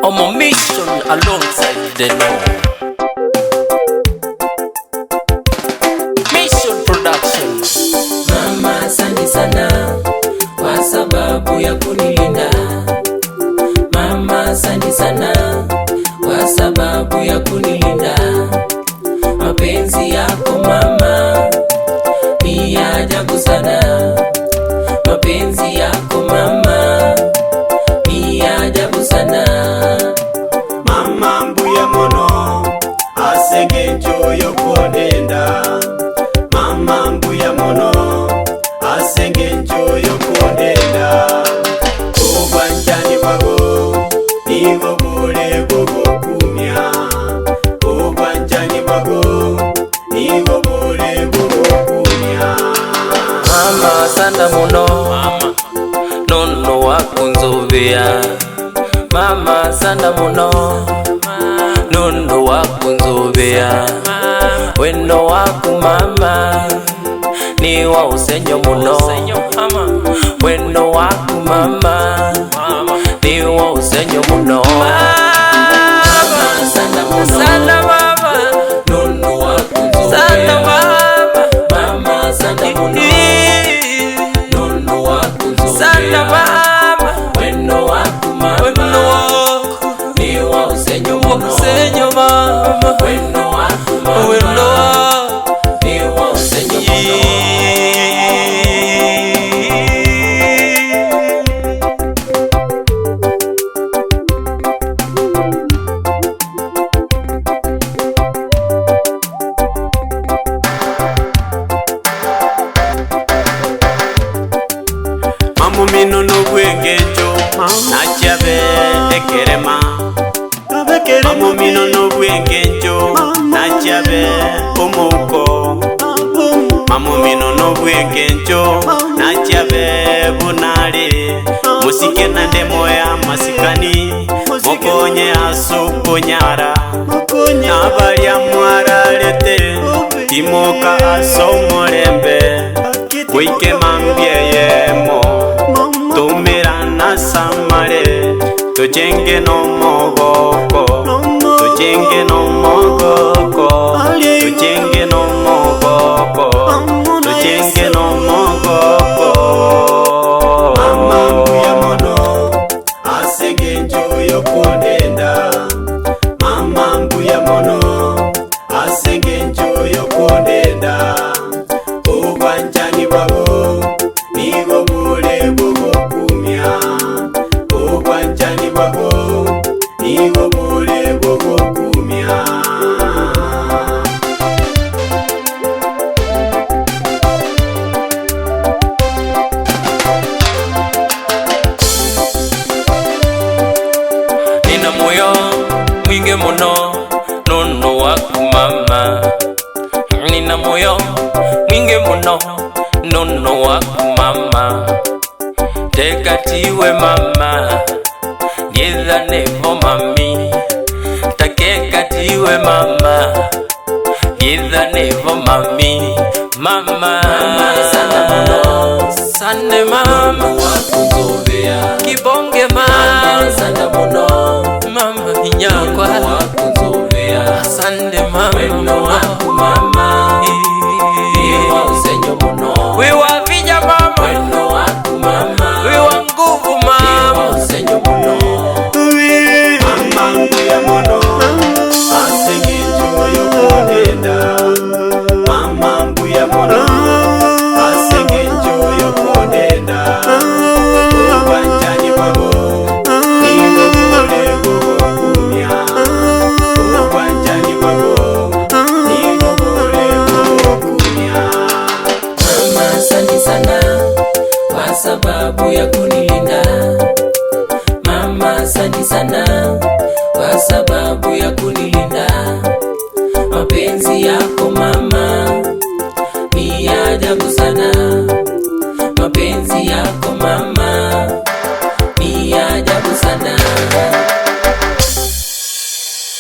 I'm on mission alongside the Lord. Mission Production. Mama asante sana kwa sababu ya kunilinda. Mama asante sana kwa sababu ya kunilinda. Mapenzi yako mama ni ya ajabu sana. Mapenzi yako mama ni ya ajabu sana. Mama mbuya mono asenge njoyo kodenda. Mama mbuya mono asenge njoyo kodenda. Obwanjani bwago nigo bule bwogo kumya. Obwanjani bwago nigo bule bwogo kumya. Mama sanda muno, mama nono wakunzobea. Mama sanda muno, nono wakunzobea. Wendo waku mama ni wa usenyo muno. Wendo waku mama ni wa usenyo muno. Mama sanda muno, Sanda mama, nono wakunzobea. sanda mama, Mama sanda muno, nono wakunzobea. sanda mama, Wendo waku wendo mama wako ni wa usenyo muno. usenyo mama, Wendo waku wendo mama wako ni wa usenyo muno. Mamu mino no bwengejo nachabe ekerema. Mamu mino no bwengejo nachabe umuko. Mamu mino no bwengejo nachabe bunale. Musike na ndemo ya masikani mokonye asukonyara. Nabalya mwaralete imoka asomolembe. Wike mambyeyemo tumira na samare. Tujenge no mogoko, tujenge no mogoko, tujenge no mogoko, tujenge no mogoko. Mama mbuya mono asenge njoyo kodenda. Mama mbuya mono asenge njoyo kodenda. Obwanjani bwabo nigo bule bwogo kumya. Obwanjani bwabo nigo bule bwogo kumya. nina moyo mwingi muno, nono waku mama. Nina moyo mwingi muno, nono waku mama. Tekatiwe mama, yedha nevo mami. Takekatiwe mama, yedha nevo mami. Mama Sanda muno, sande mama, wakunzobea. kibonge Mama mama, sanda muno, mama inyakwa. wakunzobea. Sande mama, Wendo waku mama ni wa usenyo muno. we wa vija mama, Wendo waku mama we wa nguvu ni mama. wa usenyo muno. Mama mbuya mono asenge njoyo kodenda. Mama mbuya mono asenge njoyo kodenda. Obwanjani bwabo nigo bule bwogo kumya. Obwanjani bwabo nigo bule bwogo kumya. Mama asante sana kwa sababu ya kunilinda. Mama asante sana kwa sababu ya kunilinda. Mapenzi yako mama